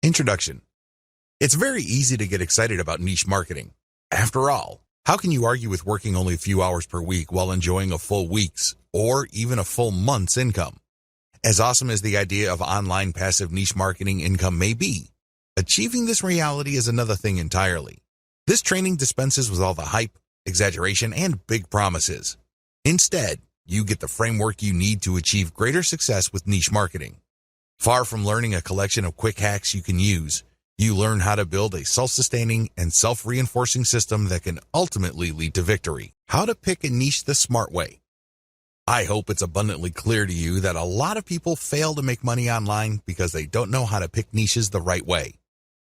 Introduction. It's very easy to get excited about niche marketing. After all, how can you argue with working only a few hours per week while enjoying a full week's or even a full month's income? As awesome as the idea of online passive niche marketing income may be, achieving this reality is another thing entirely. This training dispenses with all the hype, exaggeration, and big promises. Instead, you get the framework you need to achieve greater success with niche marketing. Far from learning a collection of quick hacks you can use, you learn how to build a self-sustaining and self-reinforcing system that can ultimately lead to victory. How to pick a niche the smart way. I hope it's abundantly clear to you that a lot of people fail to make money online because they don't know how to pick niches the right way.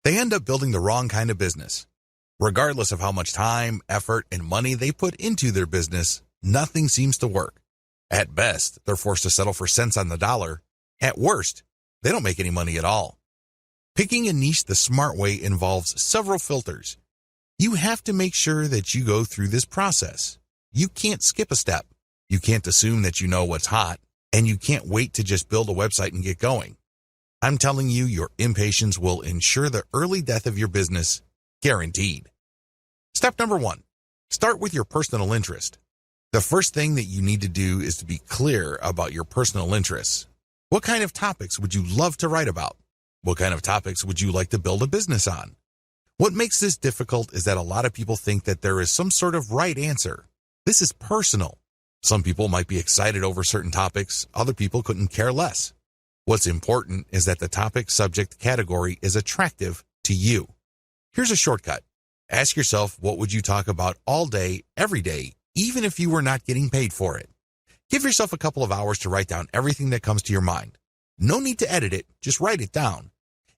They end up building the wrong kind of business. Regardless of how much time, effort, and money they put into their business, nothing seems to work. At best, they're forced to settle for cents on the dollar. At worst, they don't make any money at all. Picking a niche the smart way involves several filters. You have to make sure that you go through this process. You can't skip a step. You can't assume that you know what's hot, and you can't wait to just build a website and get going. I'm telling you, your impatience will ensure the early death of your business, guaranteed. Step number 1, start with your personal interest. The first thing that you need to do is to be clear about your personal interests. What kind of topics would you love to write about? What kind of topics would you like to build a business on? What makes this difficult is that a lot of people think that there is some sort of right answer. This is personal. Some people might be excited over certain topics, other people couldn't care less. What's important is that the topic subject category is attractive to you. Here's a shortcut. Ask yourself, what would you talk about all day, every day, even if you were not getting paid for it? Give yourself a couple of hours to write down everything that comes to your mind. No need to edit it, just write it down.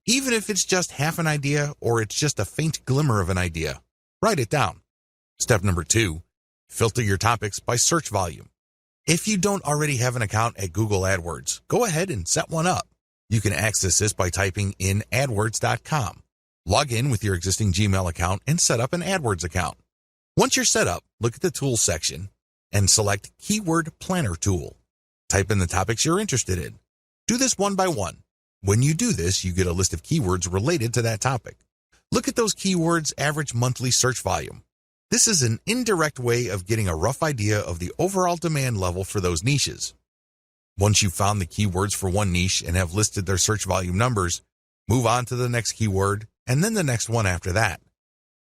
Even if it's just half an idea or it's just a faint glimmer of an idea, write it down. Step number 2, filter your topics by search volume. If you don't already have an account at Google AdWords, go ahead and set one up. You can access this by typing in adwords.com. Log in with your existing Gmail account and set up an AdWords account. Once you're set up, look at the Tools section and select Keyword Planner Tool. Type in the topics you're interested in. Do this one by one. When you do this, you get a list of keywords related to that topic. Look at those keywords' average monthly search volume. This is an indirect way of getting a rough idea of the overall demand level for those niches. Once you've found the keywords for one niche and have listed their search volume numbers, move on to the next keyword and then the next one after that.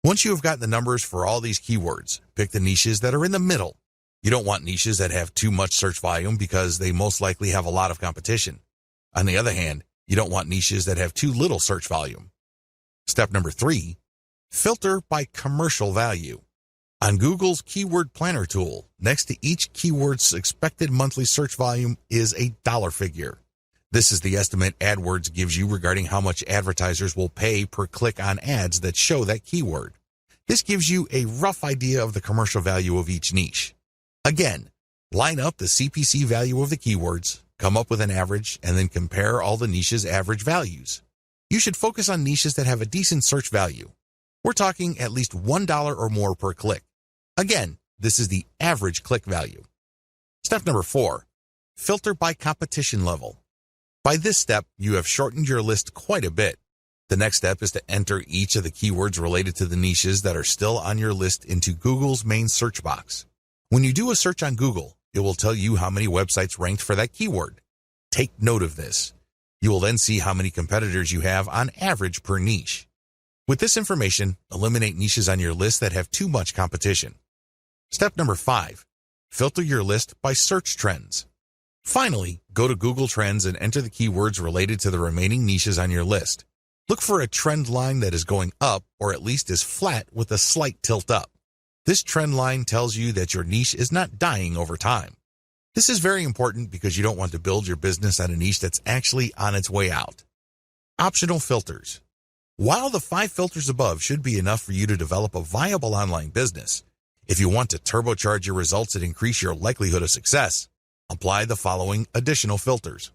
Once you have gotten the numbers for all these keywords, pick the niches that are in the middle. You don't want niches that have too much search volume because they most likely have a lot of competition. On the other hand, you don't want niches that have too little search volume. Step number 3, filter by commercial value. On Google's Keyword Planner tool, next to each keyword's expected monthly search volume is a dollar figure. This is the estimate AdWords gives you regarding how much advertisers will pay per click on ads that show that keyword. This gives you a rough idea of the commercial value of each niche. Again, line up the CPC value of the keywords, come up with an average, and then compare all the niches' average values. You should focus on niches that have a decent search value. We're talking at least $1 or more per click. Again, this is the average click value. Step number 4, filter by competition level. By this step, you have shortened your list quite a bit. The next step is to enter each of the keywords related to the niches that are still on your list into Google's main search box. When you do a search on Google, it will tell you how many websites ranked for that keyword. Take note of this. You will then see how many competitors you have on average per niche. With this information, eliminate niches on your list that have too much competition. Step number 5, filter your list by search trends. Finally, go to Google Trends and enter the keywords related to the remaining niches on your list. Look for a trend line that is going up or at least is flat with a slight tilt up. This trend line tells you that your niche is not dying over time. This is very important because you don't want to build your business on a niche that's actually on its way out. Optional filters. While the 5 filters above should be enough for you to develop a viable online business, if you want to turbocharge your results and increase your likelihood of success, apply the following additional filters.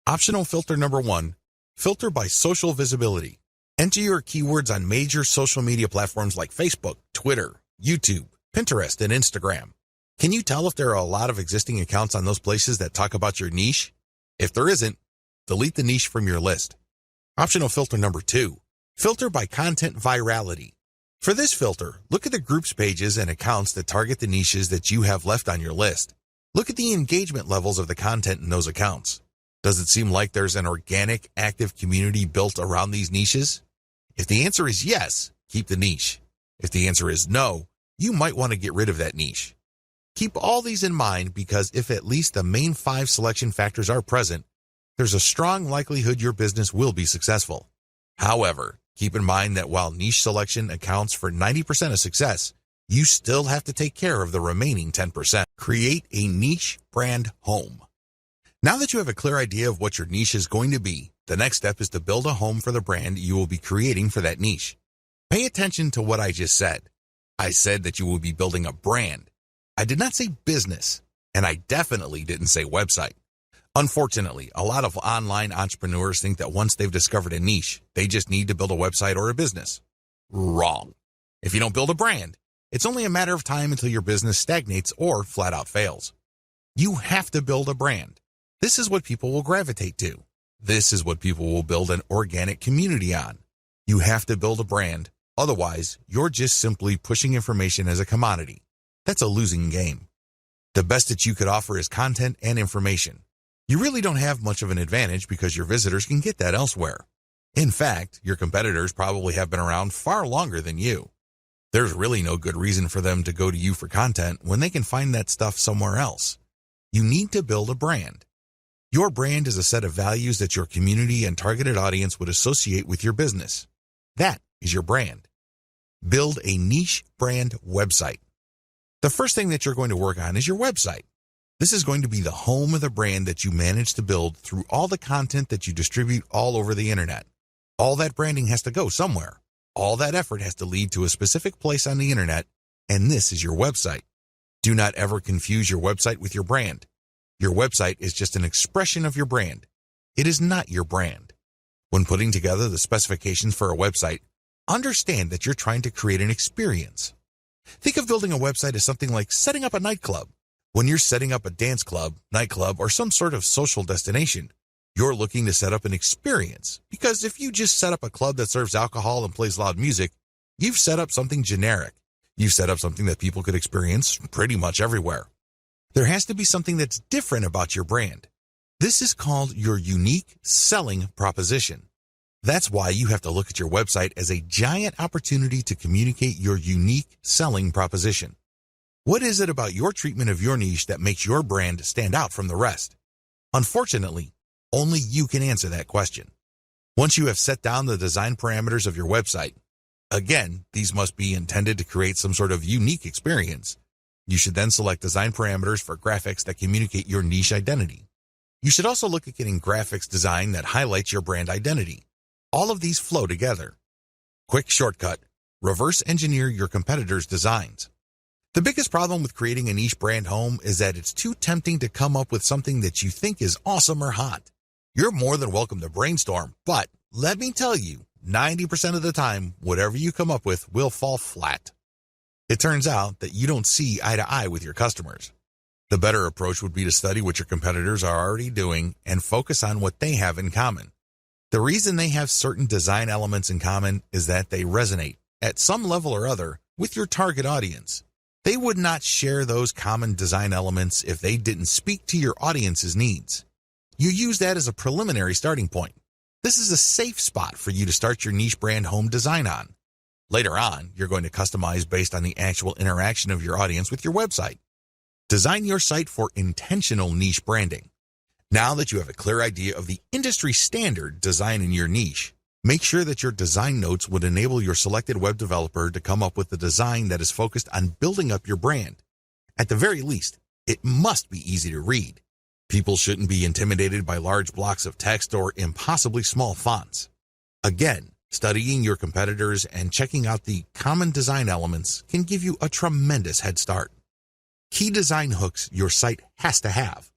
Optional filter number 1, filter by social visibility. Enter your keywords on major social media platforms like Facebook, Twitter, YouTube, Pinterest, and Instagram. Can you tell if there are a lot of existing accounts on those places that talk about your niche? If there isn't, delete the niche from your list. Optional filter number 2, filter by content virality. For this filter, look at the groups pages and accounts that target the niches that you have left on your list. Look at the engagement levels of the content in those accounts. Does it seem like there's an organic, active community built around these niches? If the answer is yes, keep the niche. If the answer is no, you might want to get rid of that niche. Keep all these in mind because if at least the main 5 selection factors are present, there's a strong likelihood your business will be successful. However, keep in mind that while niche selection accounts for 90% of success, you still have to take care of the remaining 10%. Create a niche brand home. Now that you have a clear idea of what your niche is going to be, the next step is to build a home for the brand you will be creating for that niche. Pay attention to what I just said. I said that you will be building a brand. I did not say business, and I definitely didn't say website. Unfortunately, a lot of online entrepreneurs think that once they've discovered a niche, they just need to build a website or a business. Wrong. If you don't build a brand, it's only a matter of time until your business stagnates or flat out fails. You have to build a brand. This is what people will gravitate to. This is what people will build an organic community on. You have to build a brand. Otherwise, you're just simply pushing information as a commodity. That's a losing game. The best that you could offer is content and information. You really don't have much of an advantage because your visitors can get that elsewhere. In fact, your competitors probably have been around far longer than you. There's really no good reason for them to go to you for content when they can find that stuff somewhere else. You need to build a brand. Your brand is a set of values that your community and targeted audience would associate with your business. That is your brand. Build a niche brand website. The first thing that you're going to work on is your website. This is going to be the home of the brand that you manage to build through all the content that you distribute all over the internet. All that branding has to go somewhere. All that effort has to lead to a specific place on the internet, and this is your website. Do not ever confuse your website with your brand. Your website is just an expression of your brand. It is not your brand. When putting together the specifications for a website, understand that you're trying to create an experience. Think of building a website as something like setting up a nightclub. When you're setting up a dance club, nightclub, or some sort of social destination, you're looking to set up an experience. Because if you just set up a club that serves alcohol and plays loud music, you've set up something generic. You've set up something that people could experience pretty much everywhere. There has to be something that's different about your brand. This is called your unique selling proposition. That's why you have to look at your website as a giant opportunity to communicate your unique selling proposition. What is it about your treatment of your niche that makes your brand stand out from the rest? Unfortunately, only you can answer that question. Once you have set down the design parameters of your website, again, these must be intended to create some sort of unique experience. You should then select design parameters for graphics that communicate your niche identity. You should also look at getting graphics design that highlights your brand identity. All of these flow together. Quick shortcut: reverse engineer your competitors' designs. The biggest problem with creating a niche brand home is that it's too tempting to come up with something that you think is awesome or hot. You're more than welcome to brainstorm, but let me tell you, 90% of the time, whatever you come up with will fall flat. It turns out that you don't see eye to eye with your customers. The better approach would be to study what your competitors are already doing and focus on what they have in common. The reason they have certain design elements in common is that they resonate, at some level or other, with your target audience. They would not share those common design elements if they didn't speak to your audience's needs. You use that as a preliminary starting point. This is a safe spot for you to start your niche brand home design on. Later on, you're going to customize based on the actual interaction of your audience with your website. Design your site for intentional niche branding. Now that you have a clear idea of the industry standard design in your niche, make sure that your design notes would enable your selected web developer to come up with a design that is focused on building up your brand. At the very least, it must be easy to read. People shouldn't be intimidated by large blocks of text or impossibly small fonts. Again, studying your competitors and checking out the common design elements can give you a tremendous head start. Key design hooks your site has to have.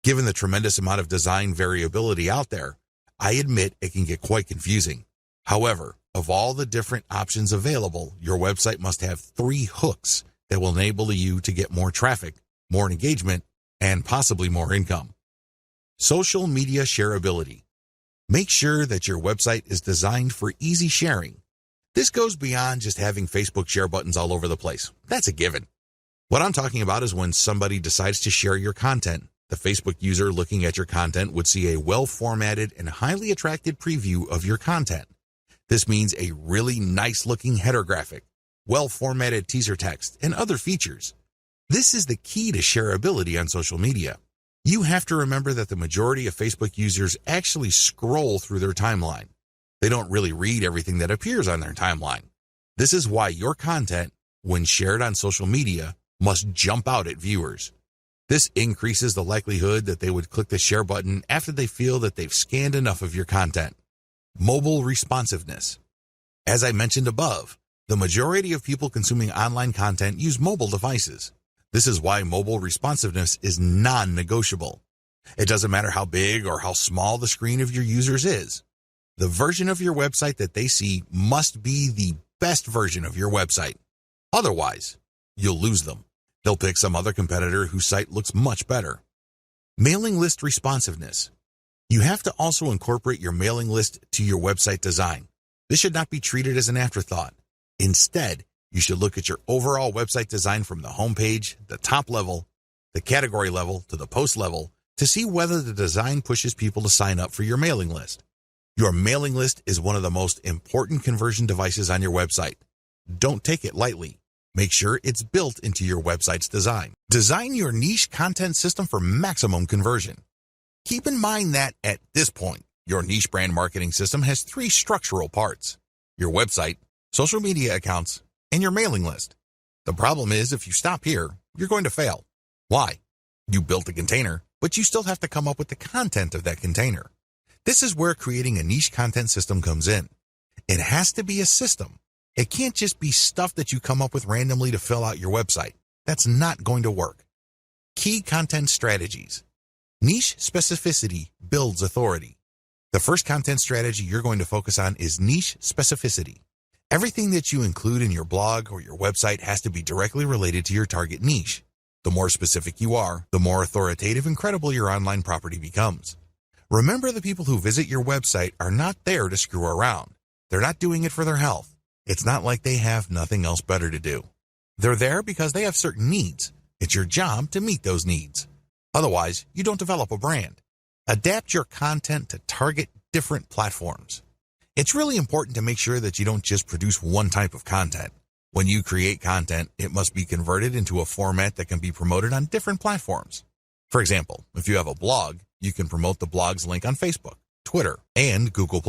Given the tremendous amount of design variability out there, I admit it can get quite confusing. However, of all the different options available, your website must have 3 hooks that will enable you to get more traffic, more engagement, and possibly more income. Social media shareability. Make sure that your website is designed for easy sharing. This goes beyond just having Facebook share buttons all over the place. That's a given. What I'm talking about is when somebody decides to share your content. The Facebook user looking at your content would see a well-formatted and highly attractive preview of your content. This means a really nice-looking header graphic, well-formatted teaser text, and other features. This is the key to shareability on social media. You have to remember that the majority of Facebook users actually scroll through their timeline. They don't really read everything that appears on their timeline. This is why your content, when shared on social media, must jump out at viewers. This increases the likelihood that they would click the share button after they feel that they've scanned enough of your content. Mobile responsiveness. As I mentioned above, the majority of people consuming online content use mobile devices. This is why mobile responsiveness is non-negotiable. It doesn't matter how big or how small the screen of your users is. The version of your website that they see must be the best version of your website. Otherwise, you'll lose them. They'll pick some other competitor whose site looks much better. Mailing list responsiveness. You have to also incorporate your mailing list to your website design. This should not be treated as an afterthought. Instead, you should look at your overall website design from the homepage, the top level, the category level, to the post level to see whether the design pushes people to sign up for your mailing list. Your mailing list is one of the most important conversion devices on your website. Don't take it lightly. Make sure it's built into your website's design. Design your niche content system for maximum conversion. Keep in mind that at this point, your niche brand marketing system has 3 structural parts: your website, social media accounts, and your mailing list. The problem is if you stop here, you're going to fail. Why? You built a container, but you still have to come up with the content of that container. This is where creating a niche content system comes in. It has to be a system. It can't just be stuff that you come up with randomly to fill out your website. That's not going to work. Key content strategies. Niche specificity builds authority. The first content strategy you're going to focus on is niche specificity. Everything that you include in your blog or your website has to be directly related to your target niche. The more specific you are, the more authoritative and credible your online property becomes. Remember, the people who visit your website are not there to screw around. They're not doing it for their health. It's not like they have nothing else better to do. They're there because they have certain needs. It's your job to meet those needs. Otherwise, you don't develop a brand. Adapt your content to target different platforms. It's really important to make sure that you don't just produce one type of content. When you create content, it must be converted into a format that can be promoted on different platforms. For example, if you have a blog, you can promote the blog's link on Facebook, Twitter, and Google+.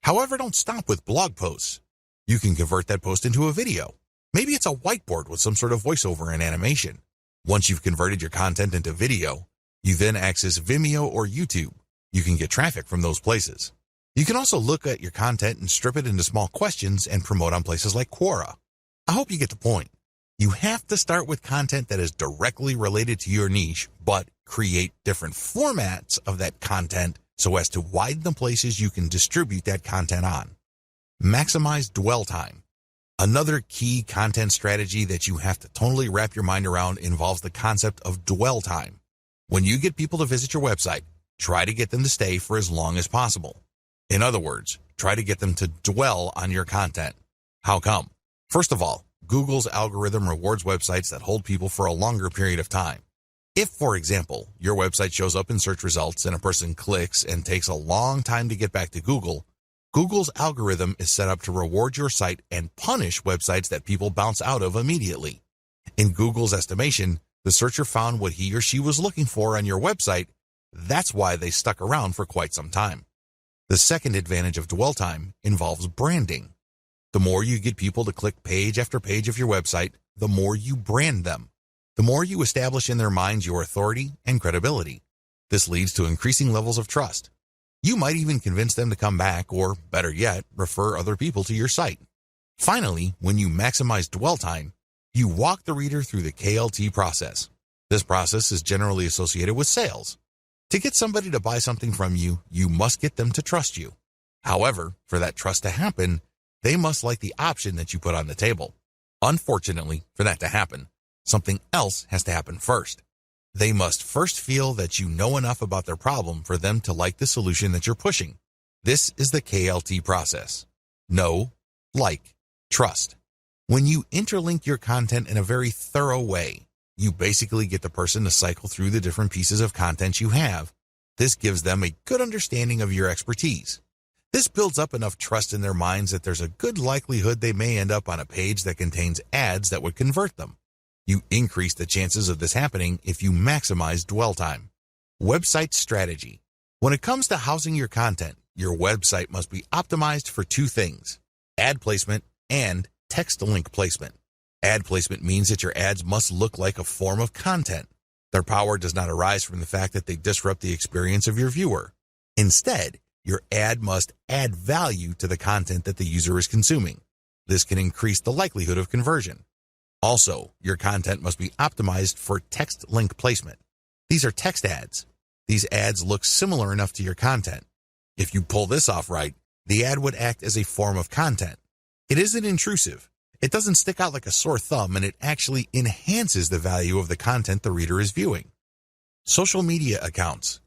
However, don't stop with blog posts. You can convert that post into a video. Maybe it's a whiteboard with some sort of voiceover and animation. Once you've converted your content into video, you then access Vimeo or YouTube. You can get traffic from those places. You can also look at your content and strip it into small questions and promote on places like Quora. I hope you get the point. You have to start with content that is directly related to your niche, but create different formats of that content so as to widen the places you can distribute that content on. Maximize dwell time. Another key content strategy that you have to totally wrap your mind around involves the concept of dwell time. When you get people to visit your website, try to get them to stay for as long as possible. In other words, try to get them to dwell on your content. How come? First of all, Google's algorithm rewards websites that hold people for a longer period of time. If, for example, your website shows up in search results and a person clicks and takes a long time to get back to Google, Google's algorithm is set up to reward your site and punish websites that people bounce out of immediately. In Google's estimation, the searcher found what he or she was looking for on your website. That's why they stuck around for quite some time. The second advantage of dwell time involves branding. The more you get people to click page after page of your website, the more you brand them. The more you establish in their minds your authority and credibility. This leads to increasing levels of trust. You might even convince them to come back or, better yet, refer other people to your site. Finally, when you maximize dwell time, you walk the reader through the KLT process. This process is generally associated with sales. To get somebody to buy something from you, you must get them to trust you. However, for that trust to happen, they must like the option that you put on the table. Unfortunately, for that to happen, something else has to happen first. They must first feel that you know enough about their problem for them to like the solution that you're pushing. This is the KLT process. Know, like, trust. When you interlink your content in a very thorough way, you basically get the person to cycle through the different pieces of content you have. This gives them a good understanding of your expertise. This builds up enough trust in their minds that there's a good likelihood they may end up on a page that contains ads that would convert them. You increase the chances of this happening if you maximize dwell time. Website strategy. When it comes to housing your content, your website must be optimized for two things: ad placement and text link placement. Ad placement means that your ads must look like a form of content. Their power does not arise from the fact that they disrupt the experience of your viewer. Instead, your ad must add value to the content that the user is consuming. This can increase the likelihood of conversion. Also, your content must be optimized for text link placement. These are text ads. These ads look similar enough to your content. If you pull this off right, the ad would act as a form of content. It isn't intrusive. It doesn't stick out like a sore thumb, and it actually enhances the value of the content the reader is viewing. Social media accounts.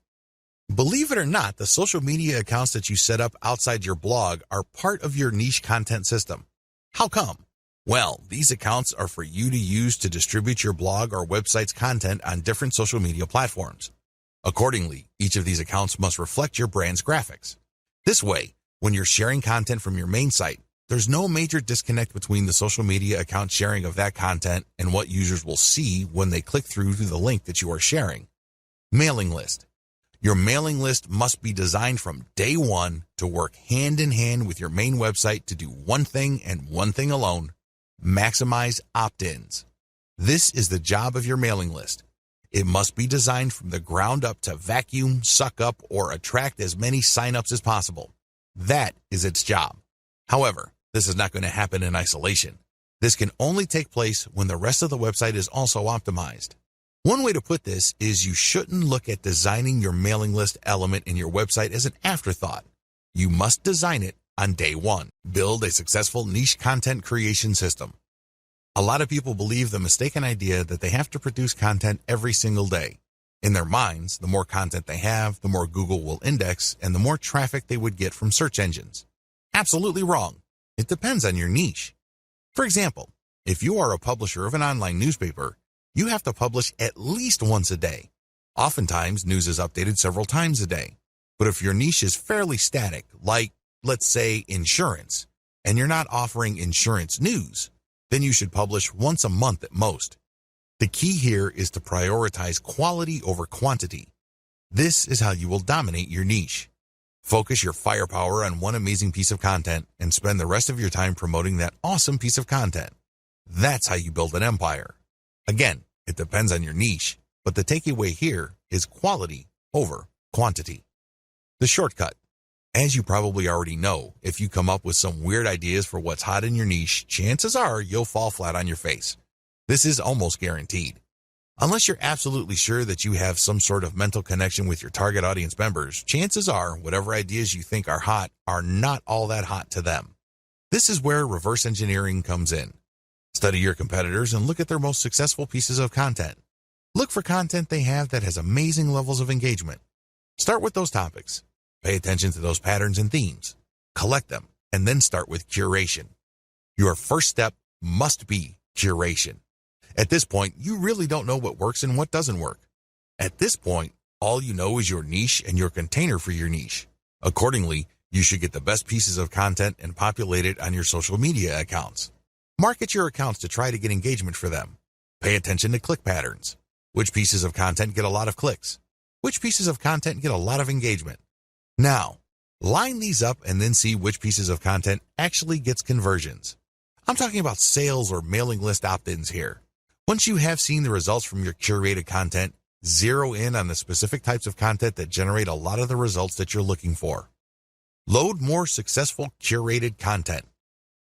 Believe it or not, the social media accounts that you set up outside your blog are part of your niche content system. How come? Well, these accounts are for you to use to distribute your blog or website's content on different social media platforms. Accordingly, each of these accounts must reflect your brand's graphics. This way, when you're sharing content from your main site, there's no major disconnect between the social media account sharing of that content and what users will see when they click through to the link that you are sharing. Mailing list. Your mailing list must be designed from day one to work hand in hand with your main website to do one thing and one thing alone: maximize opt-ins. This is the job of your mailing list. It must be designed from the ground up to vacuum, suck up, or attract as many signups as possible. That is its job. However, this is not going to happen in isolation. This can only take place when the rest of the website is also optimized. One way to put this is you shouldn't look at designing your mailing list element in your website as an afterthought. You must design it on day one. Build a successful niche content creation system. A lot of people believe the mistaken idea that they have to produce content every single day. In their minds, the more content they have, the more Google will index and the more traffic they would get from search engines. Absolutely wrong. It depends on your niche. For example, if you are a publisher of an online newspaper, you have to publish at least once a day. Oftentimes, news is updated several times a day. But if your niche is fairly static, like, let's say, insurance, and you're not offering insurance news, then you should publish once a month at most. The key here is to prioritize quality over quantity. This is how you will dominate your niche. Focus your firepower on one amazing piece of content and spend the rest of your time promoting that awesome piece of content. That's how you build an empire. Again, it depends on your niche, but the takeaway here is quality over quantity. The shortcut. As you probably already know, if you come up with some weird ideas for what's hot in your niche, chances are you'll fall flat on your face. This is almost guaranteed. Unless you're absolutely sure that you have some sort of mental connection with your target audience members, chances are whatever ideas you think are hot are not all that hot to them. This is where reverse engineering comes in. Study your competitors and look at their most successful pieces of content. Look for content they have that has amazing levels of engagement. Start with those topics. Pay attention to those patterns and themes. Collect them, and then start with curation. Your first step must be curation. At this point, you really don't know what works and what doesn't work. At this point, all you know is your niche and your container for your niche. Accordingly, you should get the best pieces of content and populate it on your social media accounts. Market your accounts to try to get engagement for them. Pay attention to click patterns. Which pieces of content get a lot of clicks? Which pieces of content get a lot of engagement? Now, line these up and then see which pieces of content actually gets conversions. I'm talking about sales or mailing list opt-ins here. Once you have seen the results from your curated content, zero in on the specific types of content that generate a lot of the results that you're looking for. Load more successful curated content.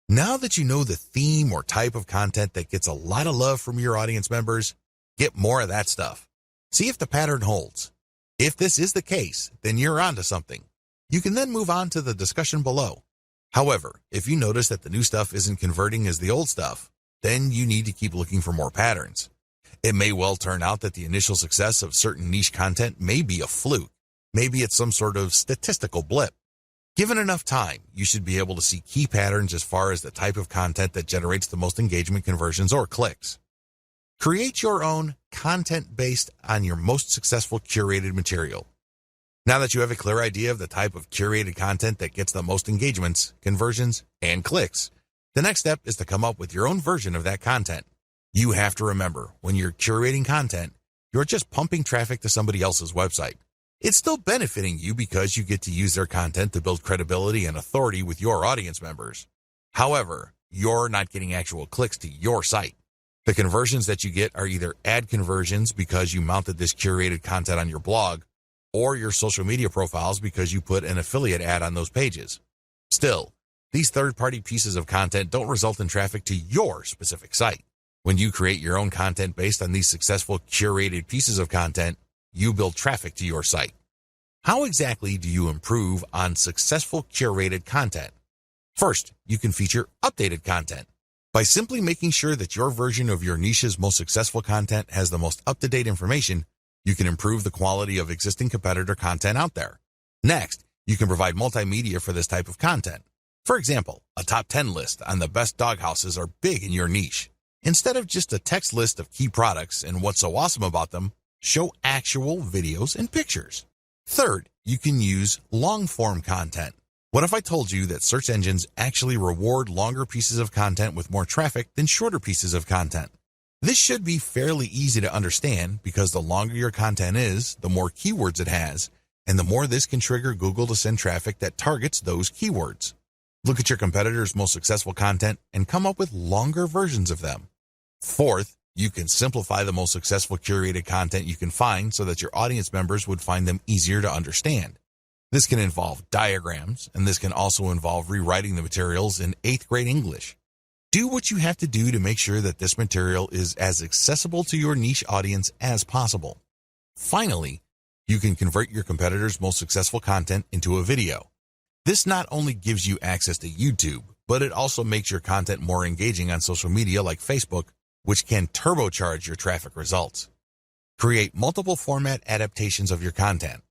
Now that you know the theme or type of content that gets a lot of love from your audience members, get more of that stuff. See if the pattern holds. If this is the case, then you're onto something. You can then move on to the discussion below. However, if you notice that the new stuff isn't converting as the old stuff, then you need to keep looking for more patterns. It may well turn out that the initial success of certain niche content may be a fluke. Maybe it's some sort of statistical blip. Given enough time, you should be able to see key patterns as far as the type of content that generates the most engagement, conversions, or clicks. Create your own content based on your most successful curated material. Now that you have a clear idea of the type of curated content that gets the most engagements, conversions, and clicks, the next step is to come up with your own version of that content. You have to remember, when you're curating content, you're just pumping traffic to somebody else's website. It's still benefiting you because you get to use their content to build credibility and authority with your audience members. However, you're not getting actual clicks to your site. The conversions that you get are either ad conversions because you mounted this curated content on your blog, or your social media profiles because you put an affiliate ad on those pages. Still, these third-party pieces of content don't result in traffic to your specific site. When you create your own content based on these successful curated pieces of content, you build traffic to your site. How exactly do you improve on successful curated content? First, you can feature updated content. By simply making sure that your version of your niche's most successful content has the most up-to-date information, you can improve the quality of existing competitor content out there. Next, you can provide multimedia for this type of content. For example, a top 10 list on the best dog houses are big in your niche. Instead of just a text list of key products and what's so awesome about them, show actual videos and pictures. Third, you can use long-form content. What if I told you that search engines actually reward longer pieces of content with more traffic than shorter pieces of content? This should be fairly easy to understand because the longer your content is, the more keywords it has, and the more this can trigger Google to send traffic that targets those keywords. Look at your competitors' most successful content and come up with longer versions of them. Fourth, you can simplify the most successful curated content you can find so that your audience members would find them easier to understand. This can involve diagrams, and this can also involve rewriting the materials in 8th grade English. Do what you have to do to make sure that this material is as accessible to your niche audience as possible. Finally, you can convert your competitors' most successful content into a video. This not only gives you access to YouTube, but it also makes your content more engaging on social media like Facebook, which can turbocharge your traffic results. Create multiple format adaptations of your content.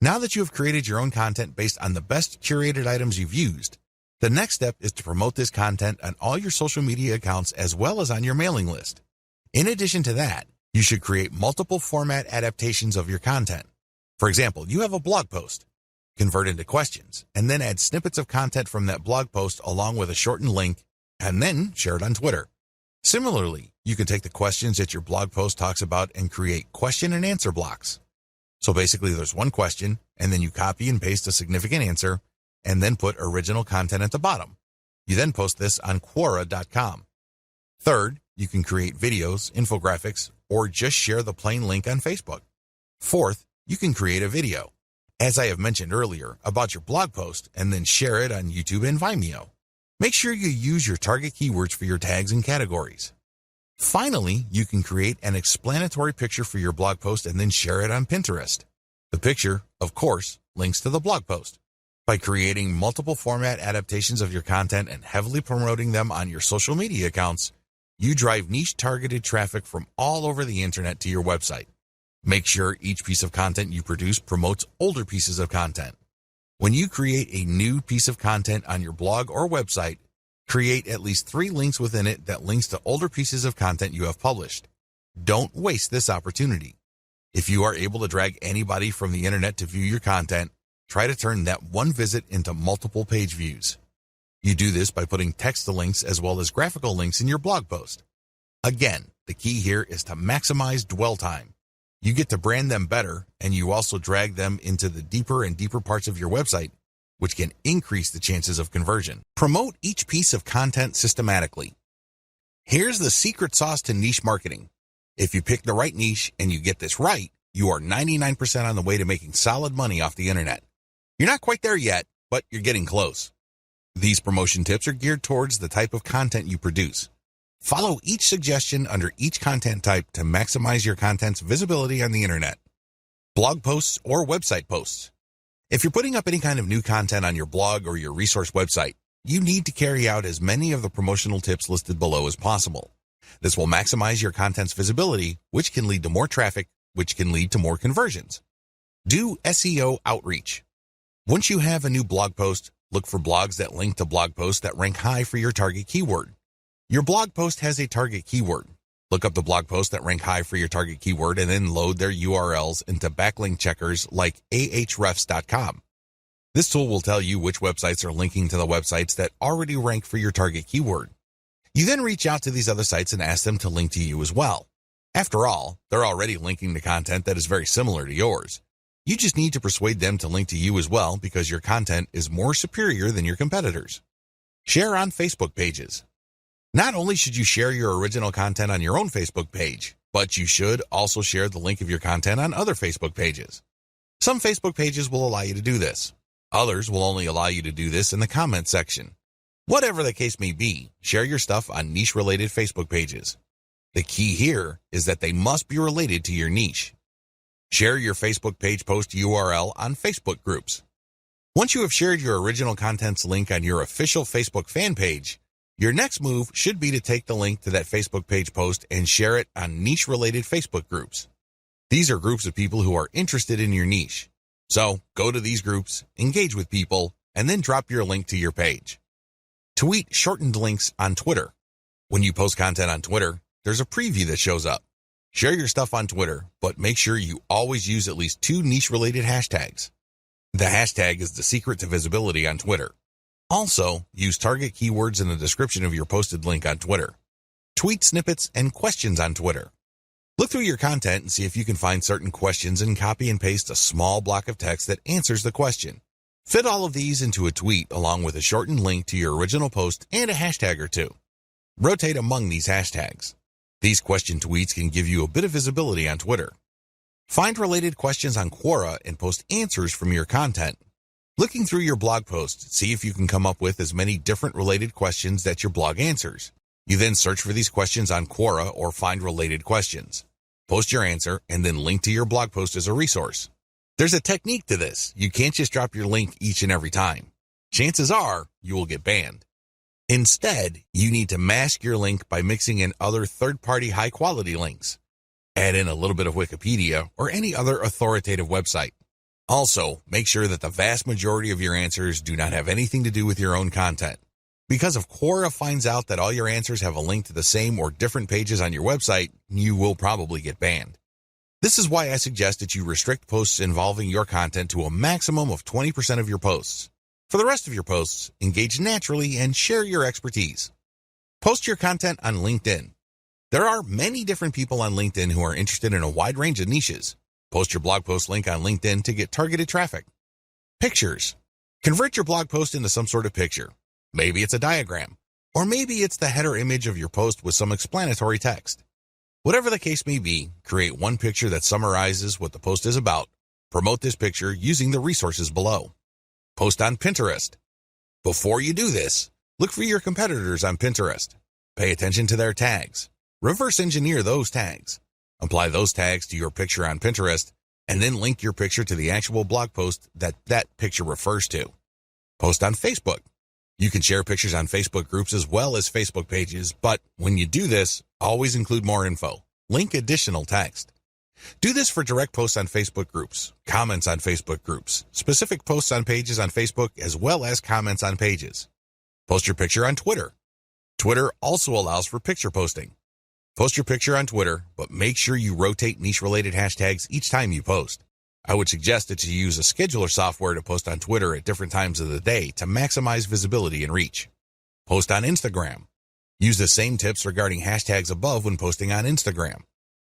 Now that you have created your own content based on the best curated items you've used, the next step is to promote this content on all your social media accounts as well as on your mailing list. In addition to that, you should create multiple format adaptations of your content. For example, you have a blog post. Convert into questions, and then add snippets of content from that blog post along with a shortened link, and then share it on Twitter. Similarly, you can take the questions that your blog post talks about and create question and answer blocks. So basically there's one question, and then you copy and paste a significant answer, and then put original content at the bottom. You then post this on Quora.com. Third, you can create videos, infographics, or just share the plain link on Facebook. Fourth, you can create a video, as I have mentioned earlier, about your blog post, and then share it on YouTube and Vimeo. Make sure you use your target keywords for your tags and categories. Finally, you can create an explanatory picture for your blog post and then share it on Pinterest. The picture, of course, links to the blog post. By creating multiple format adaptations of your content and heavily promoting them on your social media accounts, you drive niche-targeted traffic from all over the internet to your website. Make sure each piece of content you produce promotes older pieces of content. When you create a new piece of content on your blog or website, create at least 3 links within it that links to older pieces of content you have published. Don't waste this opportunity. If you are able to drag anybody from the internet to view your content, try to turn that one visit into multiple page views. You do this by putting text to links as well as graphical links in your blog post. Again, the key here is to maximize dwell time. You get to brand them better, and you also drag them into the deeper and deeper parts of your website, which can increase the chances of conversion. Promote each piece of content systematically. Here's the secret sauce to niche marketing. If you pick the right niche and you get this right, you are 99% on the way to making solid money off the internet. You're not quite there yet, but you're getting close. These promotion tips are geared towards the type of content you produce. Follow each suggestion under each content type to maximize your content's visibility on the internet. Blog posts or website posts. If you're putting up any kind of new content on your blog or your resource website, you need to carry out as many of the promotional tips listed below as possible. This will maximize your content's visibility, which can lead to more traffic, which can lead to more conversions. Do SEO outreach. Once you have a new blog post, look for blogs that link to blog posts that rank high for your target keyword. Your blog post has a target keyword. Look up the blog posts that rank high for your target keyword and then load their URLs into backlink checkers like ahrefs.com. This tool will tell you which websites are linking to the websites that already rank for your target keyword. You then reach out to these other sites and ask them to link to you as well. After all, they're already linking to content that is very similar to yours. You just need to persuade them to link to you as well because your content is more superior than your competitors. Share on Facebook pages. Not only should you share your original content on your own Facebook page, but you should also share the link of your content on other Facebook pages. Some Facebook pages will allow you to do this. Others will only allow you to do this in the comment section. Whatever the case may be, share your stuff on niche-related Facebook pages. The key here is that they must be related to your niche. Share your Facebook page post URL on Facebook groups. Once you have shared your original content's link on your official Facebook fan page, your next move should be to take the link to that Facebook page post and share it on niche-related Facebook groups. These are groups of people who are interested in your niche. So go to these groups, engage with people, and then drop your link to your page. Tweet shortened links on Twitter. When you post content on Twitter, there's a preview that shows up. Share your stuff on Twitter, but make sure you always use at least 2 niche-related hashtags. The hashtag is the secret to visibility on Twitter. Also, use target keywords in the description of your posted link on Twitter. Tweet snippets and questions on Twitter. Look through your content and see if you can find certain questions and copy and paste a small block of text that answers the question. Fit all of these into a tweet along with a shortened link to your original post and a hashtag or 2. Rotate among these hashtags. These question tweets can give you a bit of visibility on Twitter. Find related questions on Quora and post answers from your content. Looking through your blog post, see if you can come up with as many different related questions that your blog answers. You then search for these questions on Quora or find related questions. Post your answer and then link to your blog post as a resource. There's a technique to this. You can't just drop your link each and every time. Chances are you will get banned. Instead, you need to mask your link by mixing in other third-party high-quality links. Add in a little bit of Wikipedia or any other authoritative website. Also, make sure that the vast majority of your answers do not have anything to do with your own content. Because if Quora finds out that all your answers have a link to the same or different pages on your website, you will probably get banned. This is why I suggest that you restrict posts involving your content to a maximum of 20% of your posts. For the rest of your posts, engage naturally and share your expertise. Post your content on LinkedIn. There are many different people on LinkedIn who are interested in a wide range of niches. Post your blog post link on LinkedIn to get targeted traffic. Pictures. Convert your blog post into some sort of picture. Maybe it's a diagram, or maybe it's the header image of your post with some explanatory text. Whatever the case may be, create one picture that summarizes what the post is about. Promote this picture using the resources below. Post on Pinterest. Before you do this, look for your competitors on Pinterest. Pay attention to their tags. Reverse engineer those tags. Apply those tags to your picture on Pinterest, and then link your picture to the actual blog post that picture refers to. Post on Facebook. You can share pictures on Facebook groups as well as Facebook pages, but when you do this, always include more info. Link additional text. Do this for direct posts on Facebook groups, comments on Facebook groups, specific posts on pages on Facebook, as well as comments on pages. Post your picture on Twitter. Twitter also allows for picture posting. Post your picture on Twitter, but make sure you rotate niche-related hashtags each time you post. I would suggest that you use a scheduler software to post on Twitter at different times of the day to maximize visibility and reach. Post on Instagram. Use the same tips regarding hashtags above when posting on Instagram.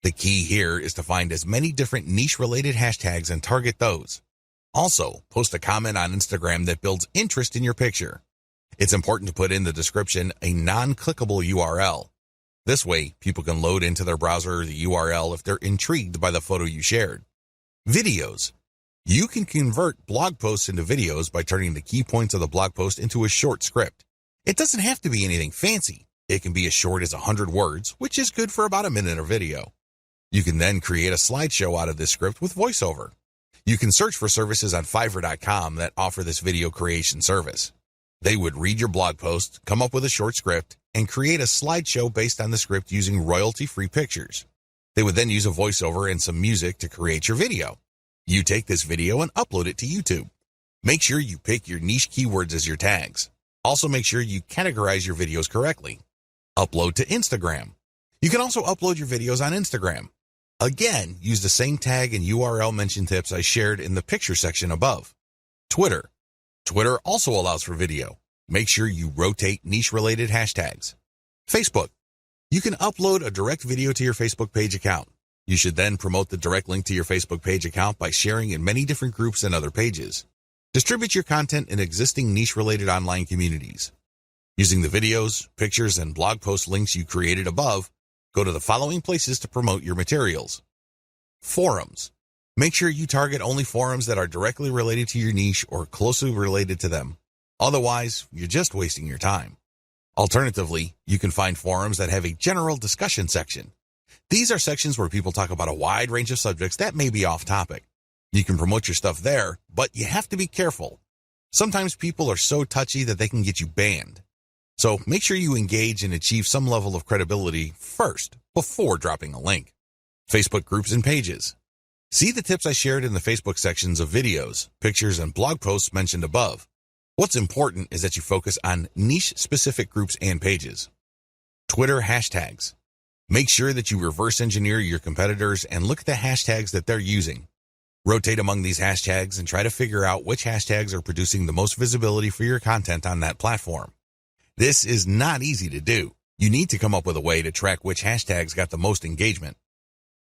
The key here is to find as many different niche-related hashtags and target those. Also, post a comment on Instagram that builds interest in your picture. It's important to put in the description a non-clickable URL. This way, people can load into their browser the URL if they're intrigued by the photo you shared. Videos. You can convert blog posts into videos by turning the key points of the blog post into a short script. It doesn't have to be anything fancy. It can be as short as 100 words, which is good for about a minute of video. You can then create a slideshow out of this script with voiceover. You can search for services on Fiverr.com that offer this video creation service. They would read your blog post, come up with a short script, and create a slideshow based on the script using royalty-free pictures. They would then use a voiceover and some music to create your video. You take this video and upload it to YouTube. Make sure you pick your niche keywords as your tags. Also make sure you categorize your videos correctly. Upload to Instagram. You can also upload your videos on Instagram. Again, use the same tag and URL mention tips I shared in the picture section above. Twitter. Twitter also allows for video. Make sure you rotate niche-related hashtags. Facebook. You can upload a direct video to your Facebook page account. You should then promote the direct link to your Facebook page account by sharing in many different groups and other pages. Distribute your content in existing niche-related online communities. Using the videos, pictures, and blog post links you created above, go to the following places to promote your materials. Forums. Make sure you target only forums that are directly related to your niche or closely related to them. Otherwise, you're just wasting your time. Alternatively, you can find forums that have a general discussion section. These are sections where people talk about a wide range of subjects that may be off topic. You can promote your stuff there, but you have to be careful. Sometimes people are so touchy that they can get you banned. So make sure you engage and achieve some level of credibility first before dropping a link. Facebook groups and pages. See the tips I shared in the Facebook sections of videos, pictures, and blog posts mentioned above. What's important is that you focus on niche-specific groups and pages. Twitter hashtags. Make sure that you reverse engineer your competitors and look at the hashtags that they're using. Rotate among these hashtags and try to figure out which hashtags are producing the most visibility for your content on that platform. This is not easy to do. You need to come up with a way to track which hashtags got the most engagement.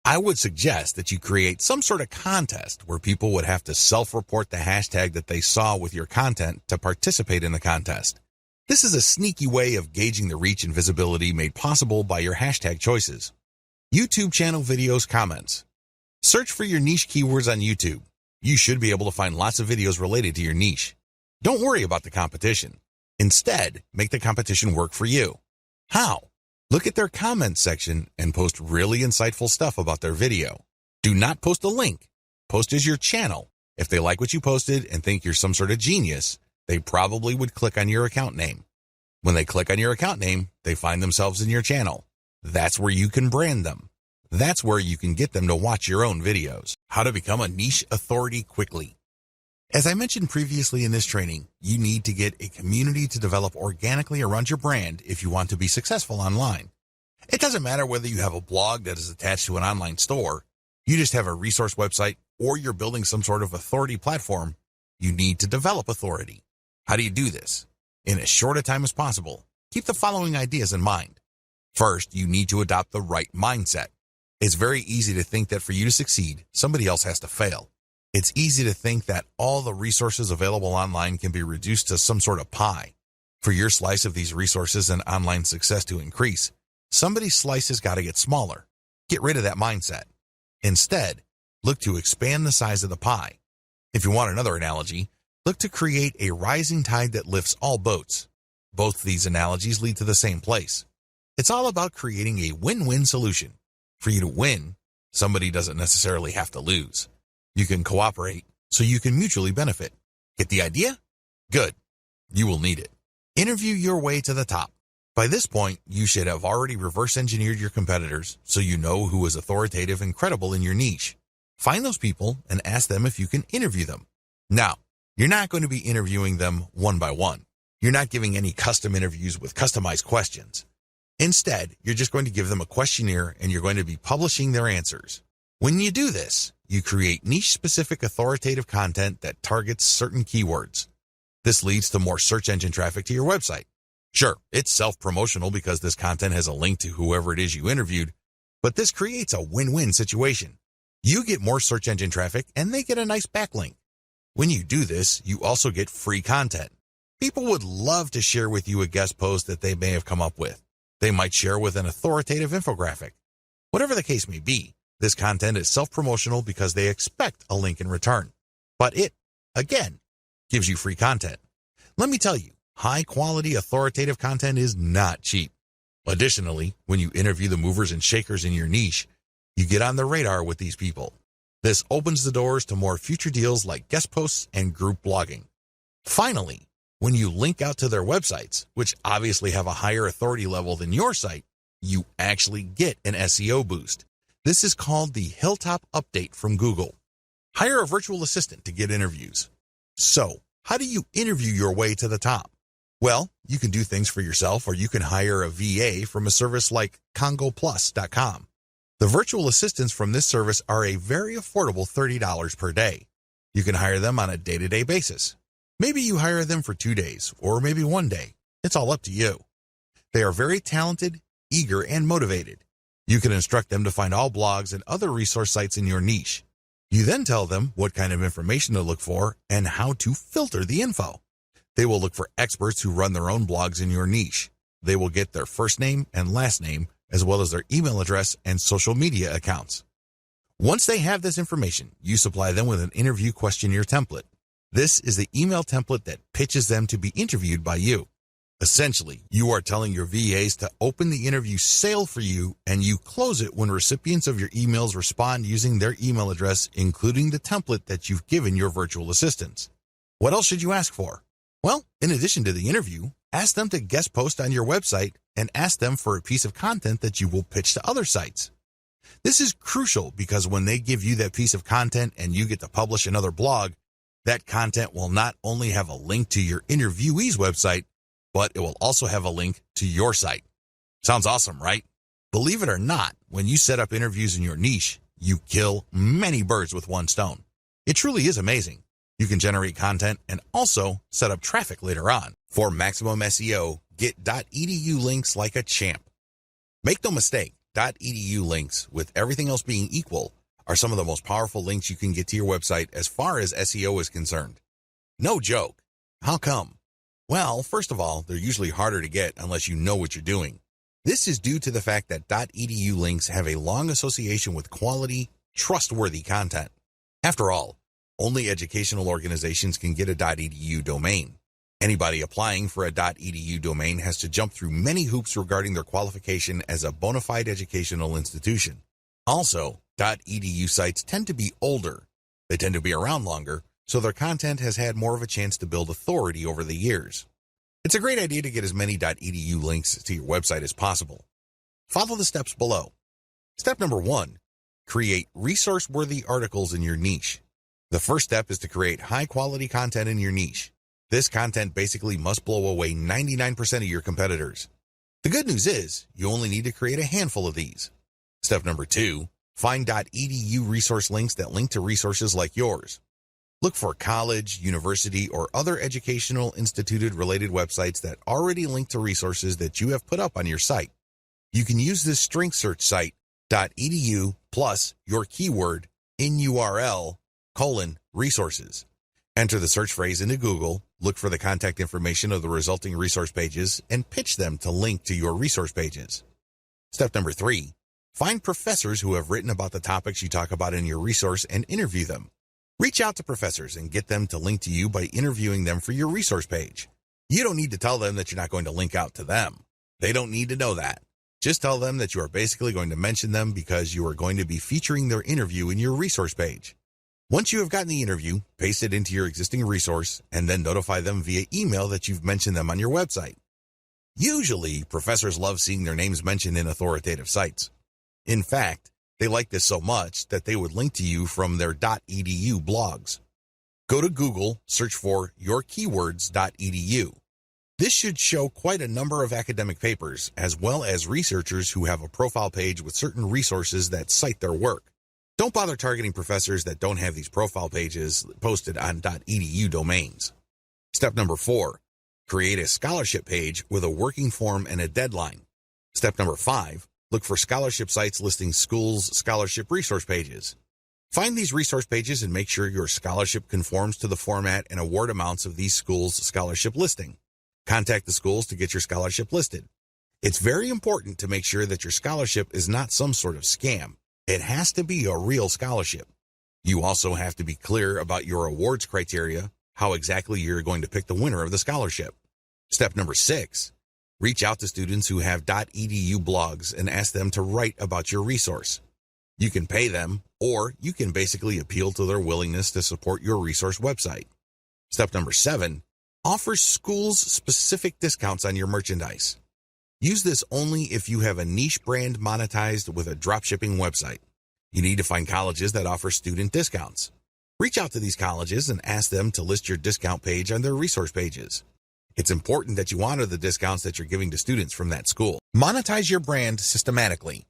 I would suggest that you create some sort of contest where people would have to self-report the hashtag that they saw with your content to participate in the contest. This is a sneaky way of gauging the reach and visibility made possible by your hashtag choices. YouTube channel videos comments. Search for your niche keywords on YouTube. You should be able to find lots of videos related to your niche. Don't worry about the competition. Instead, make the competition work for you. How? Look at their comments section and post really insightful stuff about their video. Do not post a link. Post as your channel. If they like what you posted and think you're some sort of genius, they probably would click on your account name. When they click on your account name, they find themselves in your channel. That's where you can brand them. That's where you can get them to watch your own videos. How to become a niche authority quickly. As I mentioned previously in this training, you need to get a community to develop organically around your brand if you want to be successful online. It doesn't matter whether you have a blog that is attached to an online store, you just have a resource website, or you're building some sort of authority platform, you need to develop authority. How do you do this? In as short a time as possible, keep the following ideas in mind. First, you need to adopt the right mindset. It's very easy to think that for you to succeed, somebody else has to fail. It's easy to think that all the resources available online can be reduced to some sort of pie. For your slice of these resources and online success to increase, somebody's slice has got to get smaller. Get rid of that mindset. Instead, look to expand the size of the pie. If you want another analogy, look to create a rising tide that lifts all boats. Both these analogies lead to the same place. It's all about creating a win-win solution. For you to win, somebody doesn't necessarily have to lose. You can cooperate so you can mutually benefit. Get the idea? Good. You will need it. Interview your way to the top. By this point, you should have already reverse engineered your competitors so you know who is authoritative and credible in your niche. Find those people and ask them if you can interview them. Now, you're not going to be interviewing them one by one. You're not giving any custom interviews with customized questions. Instead, you're just going to give them a questionnaire and you're going to be publishing their answers. When you do this, you create niche-specific authoritative content that targets certain keywords. This leads to more search engine traffic to your website. Sure, it's self-promotional because this content has a link to whoever it is you interviewed, but this creates a win-win situation. You get more search engine traffic and they get a nice backlink. When you do this, you also get free content. People would love to share with you a guest post that they may have come up with. They might share with an authoritative infographic. Whatever the case may be, this content is self-promotional because they expect a link in return. But it, again, gives you free content. Let me tell you, high-quality authoritative content is not cheap. Additionally, when you interview the movers and shakers in your niche, you get on the radar with these people. This opens the doors to more future deals like guest posts and group blogging. Finally, when you link out to their websites, which obviously have a higher authority level than your site, you actually get an SEO boost. This is called the Hilltop Update from Google. Hire a virtual assistant to get interviews. So, How do you interview your way to the top? Well, you can do things for yourself, or you can hire a VA from a service like CongoPlus.com. The virtual assistants from this service are a very affordable $30 per day. You can hire them on a day-to-day basis. Maybe you hire them for 2 days, or maybe 1 day. It's all up to you. They are very talented, eager, and motivated. You can instruct them to find all blogs and other resource sites in your niche. You then tell them what kind of information to look for and how to filter the info. They will look for experts who run their own blogs in your niche. They will get their first name and last name, as well as their email address and social media accounts. Once they have this information, you supply them with an interview questionnaire template. This is the email template that pitches them to be interviewed by you. Essentially, you are telling your VAs to open the interview sale for you, and you close it when recipients of your emails respond using their email address, including the template that you've given your virtual assistants. What else should you ask for? Well, in addition to the interview, ask them to guest post on your website and ask them for a piece of content that you will pitch to other sites. This is crucial because when they give you that piece of content and you get to publish another blog, that content will not only have a link to your interviewee's website, but it will also have a link to your site. Sounds awesome, right? Believe it or not, when you set up interviews in your niche, you kill many birds with one stone. It truly is amazing. You can generate content and also set up traffic later on. For maximum SEO, get .edu links like a champ. Make no mistake, .edu links, with everything else being equal, are some of the most powerful links you can get to your website as far as SEO is concerned. No joke. How come? Well, first of all, they're usually harder to get unless you know what you're doing. This is due to the fact that .edu links have a long association with quality, trustworthy content. After all, only educational organizations can get a .edu domain. Anybody applying for a .edu domain has to jump through many hoops regarding their qualification as a bona fide educational institution. Also, .edu sites tend to be older. They tend to be around longer, so their content has had more of a chance to build authority over the years. It's a great idea to get as many .edu links to your website as possible. Follow the steps below. Step number 1, create resource-worthy articles in your niche. The first step is to create high-quality content in your niche. This content basically must blow away 99% of your competitors. The good news is, you only need to create a handful of these. Step number 2, find .edu resource links that link to resources like yours. Look for college, university, or other educational instituted-related websites that already link to resources that you have put up on your site. You can use this strength search site, .edu plus your keyword in URL, resources. Enter the search phrase into Google, look for the contact information of the resulting resource pages, and pitch them to link to your resource pages. Step number 3, find professors who have written about the topics you talk about in your resource and interview them. Reach out to professors and get them to link to you by interviewing them for your resource page. You don't need to tell them that you're not going to link out to them. They don't need to know that. Just tell them that you are basically going to mention them because you are going to be featuring their interview in your resource page. Once you have gotten the interview, paste it into your existing resource and then notify them via email that you've mentioned them on your website. Usually, professors love seeing their names mentioned in authoritative sites. In fact, they like this so much that they would link to you from their .edu blogs. Go to Google, search for yourkeywords.edu. This should show quite a number of academic papers, as well as researchers who have a profile page with certain resources that cite their work. Don't bother targeting professors that don't have these profile pages posted on .edu domains. Step number 4, create a scholarship page with a working form and a deadline. Step number 5, look for scholarship sites listing schools' scholarship resource pages. Find these resource pages and make sure your scholarship conforms to the format and award amounts of these schools' scholarship listing. Contact the schools to get your scholarship listed. It's very important to make sure that your scholarship is not some sort of scam. It has to be a real scholarship. You also have to be clear about your awards criteria, how exactly you're going to pick the winner of the scholarship. Step number 6, reach out to students who have .edu blogs and ask them to write about your resource. You can pay them, or you can basically appeal to their willingness to support your resource website. Step number 7, offer schools specific discounts on your merchandise. Use this only if you have a niche brand monetized with a dropshipping website. You need to find colleges that offer student discounts. Reach out to these colleges and ask them to list your discount page on their resource pages. It's important that you honor the discounts that you're giving to students from that school. Monetize your brand systematically.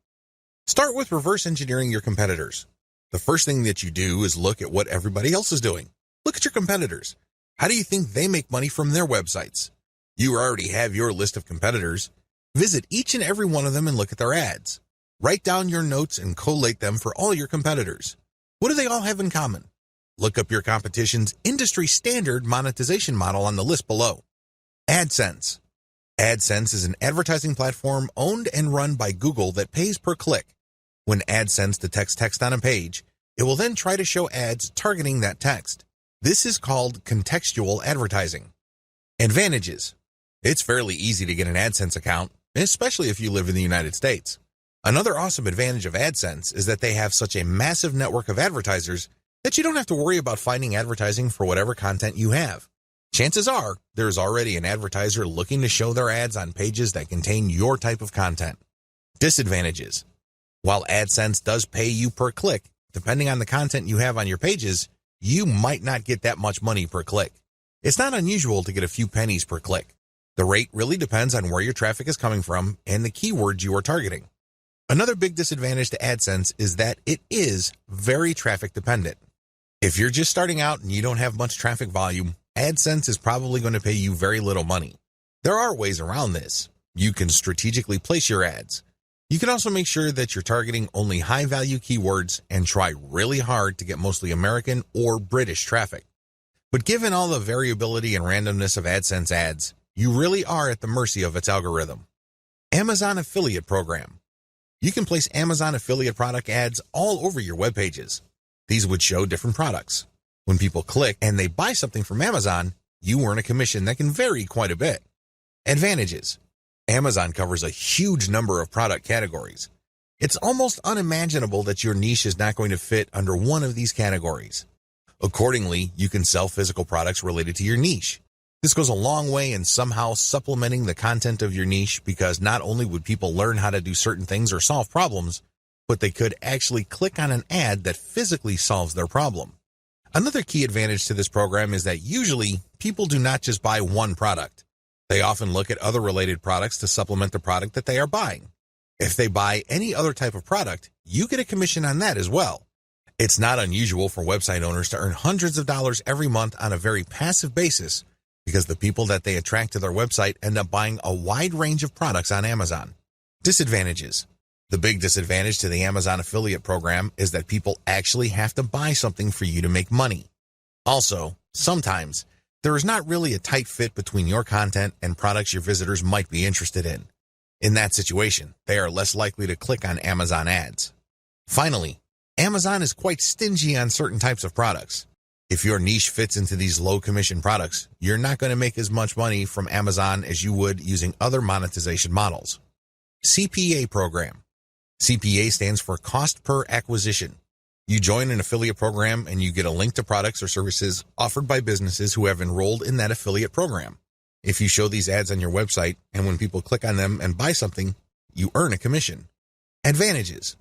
Start with reverse engineering your competitors. The first thing that you do is look at what everybody else is doing. Look at your competitors. How do you think they make money from their websites? You already have your list of competitors. Visit each and every one of them and look at their ads. Write down your notes and collate them for all your competitors. What do they all have in common? Look up your competition's industry standard monetization model on the list below. AdSense. AdSense is an advertising platform owned and run by Google that pays per click. When AdSense detects text on a page, it will then try to show ads targeting that text. This is called contextual advertising. Advantages. It's fairly easy to get an AdSense account, especially if you live in the United States. Another awesome advantage of AdSense is that they have such a massive network of advertisers that you don't have to worry about finding advertising for whatever content you have. Chances are, there's already an advertiser looking to show their ads on pages that contain your type of content. Disadvantages. While AdSense does pay you per click, depending on the content you have on your pages, you might not get that much money per click. It's not unusual to get a few pennies per click. The rate really depends on where your traffic is coming from and the keywords you are targeting. Another big disadvantage to AdSense is that it is very traffic dependent. If you're just starting out and you don't have much traffic volume, AdSense is probably going to pay you very little money. There are ways around this. You can strategically place your ads. You can also make sure that you're targeting only high-value keywords and try really hard to get mostly American or British traffic. But given all the variability and randomness of AdSense ads, you really are at the mercy of its algorithm. Amazon Affiliate Program. You can place Amazon affiliate product ads all over your web pages. These would show different products. When people click and they buy something from Amazon, you earn a commission that can vary quite a bit. Advantages. Amazon covers a huge number of product categories. It's almost unimaginable that your niche is not going to fit under one of these categories. Accordingly, you can sell physical products related to your niche. This goes a long way in somehow supplementing the content of your niche because not only would people learn how to do certain things or solve problems, but they could actually click on an ad that physically solves their problem. Another key advantage to this program is that usually people do not just buy one product. They often look at other related products to supplement the product that they are buying. If they buy any other type of product, you get a commission on that as well. It's not unusual for website owners to earn hundreds of dollars every month on a very passive basis because the people that they attract to their website end up buying a wide range of products on Amazon. Disadvantages. The big disadvantage to the Amazon affiliate program is that people actually have to buy something for you to make money. Also, sometimes, there is not really a tight fit between your content and products your visitors might be interested in. In that situation, they are less likely to click on Amazon ads. Finally, Amazon is quite stingy on certain types of products. If your niche fits into these low-commission products, you're not going to make as much money from Amazon as you would using other monetization models. CPA program. CPA stands for Cost Per Acquisition. You join an affiliate program and you get a link to products or services offered by businesses who have enrolled in that affiliate program. If you show these ads on your website and when people click on them and buy something, you earn a commission. Advantages.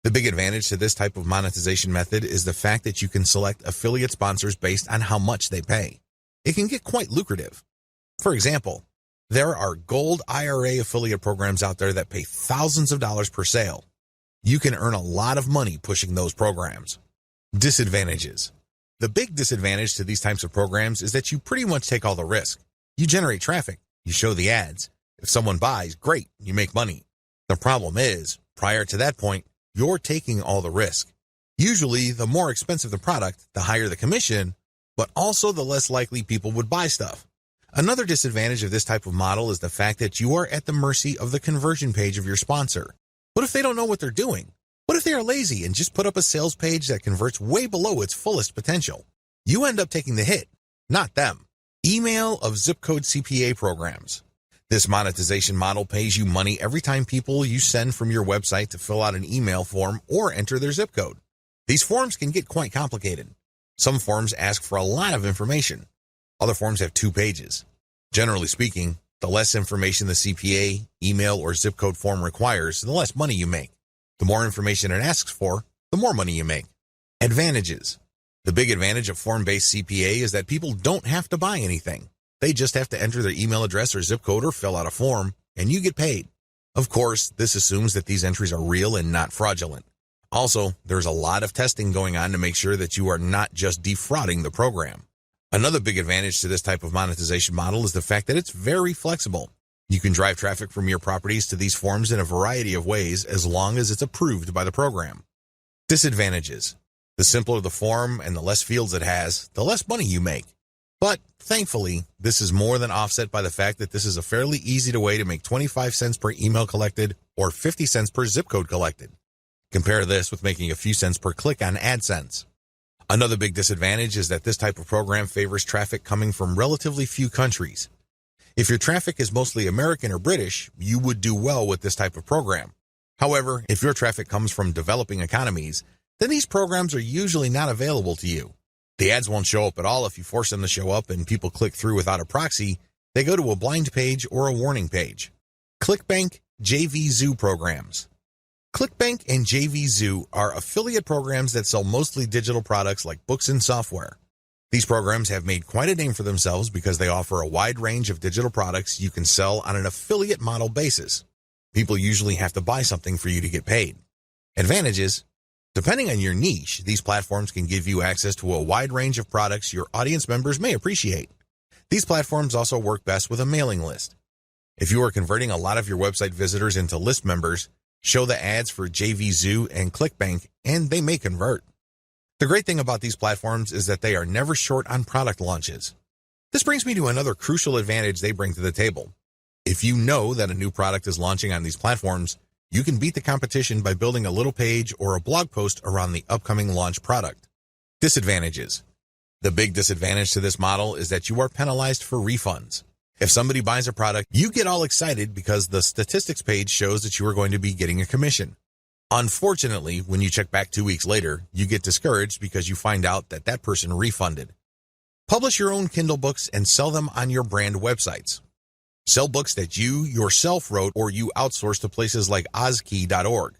The big advantage to this type of monetization method is the fact that you can select affiliate sponsors based on how much they pay. It can get quite lucrative. For example, there are gold IRA affiliate programs out there that pay thousands of dollars per sale. You can earn a lot of money pushing those programs. Disadvantages. The big disadvantage to these types of programs is that you pretty much take all the risk. You generate traffic. You show the ads. If someone buys, great, you make money. The problem is, prior to that point, you're taking all the risk. Usually, the more expensive the product, the higher the commission, but also the less likely people would buy stuff. Another disadvantage of this type of model is the fact that you are at the mercy of the conversion page of your sponsor. What if they don't know what they're doing? What if they are lazy and just put up a sales page that converts way below its fullest potential? You end up taking the hit, not them. Email of zip code CPA programs. This monetization model pays you money every time people you send from your website to fill out an email form or enter their zip code. These forms can get quite complicated. Some forms ask for a lot of information. Other forms have 2 pages. Generally speaking, the less information the CPA, email, or zip code form requires, the less money you make. The more information it asks for, the more money you make. Advantages. The big advantage of form-based CPA is that people don't have to buy anything. They just have to enter their email address or zip code or fill out a form, and you get paid. Of course, this assumes that these entries are real and not fraudulent. Also, there's a lot of testing going on to make sure that you are not just defrauding the program. Another big advantage to this type of monetization model is the fact that it's very flexible. You can drive traffic from your properties to these forms in a variety of ways as long as it's approved by the program. Disadvantages. The simpler the form and the less fields it has, the less money you make. But thankfully, this is more than offset by the fact that this is a fairly easy way to make 25 cents per email collected or 50 cents per zip code collected. Compare this with making a few cents per click on AdSense. Another big disadvantage is that this type of program favors traffic coming from relatively few countries. If your traffic is mostly American or British, you would do well with this type of program. However, if your traffic comes from developing economies, then these programs are usually not available to you. The ads won't show up at all if you force them to show up and people click through without a proxy. They go to a blind page or a warning page. ClickBank JVZoo programs. ClickBank and JVZoo are affiliate programs that sell mostly digital products like books and software. These programs have made quite a name for themselves because they offer a wide range of digital products you can sell on an affiliate model basis. People usually have to buy something for you to get paid. Advantages. Depending on your niche, these platforms can give you access to a wide range of products your audience members may appreciate. These platforms also work best with a mailing list. If you are converting a lot of your website visitors into list members, show the ads for JVZoo and ClickBank, and they may convert. The great thing about these platforms is that they are never short on product launches. This brings me to another crucial advantage they bring to the table. If you know that a new product is launching on these platforms, you can beat the competition by building a little page or a blog post around the upcoming launch product. Disadvantages. The big disadvantage to this model is that you are penalized for refunds. If somebody buys a product, you get all excited because the statistics page shows that you are going to be getting a commission. Unfortunately, when you check back 2 weeks later, you get discouraged because you find out that that person refunded. Publish your own Kindle books and sell them on your brand websites. Sell books that you yourself wrote or you outsource to places like Ozkey.org.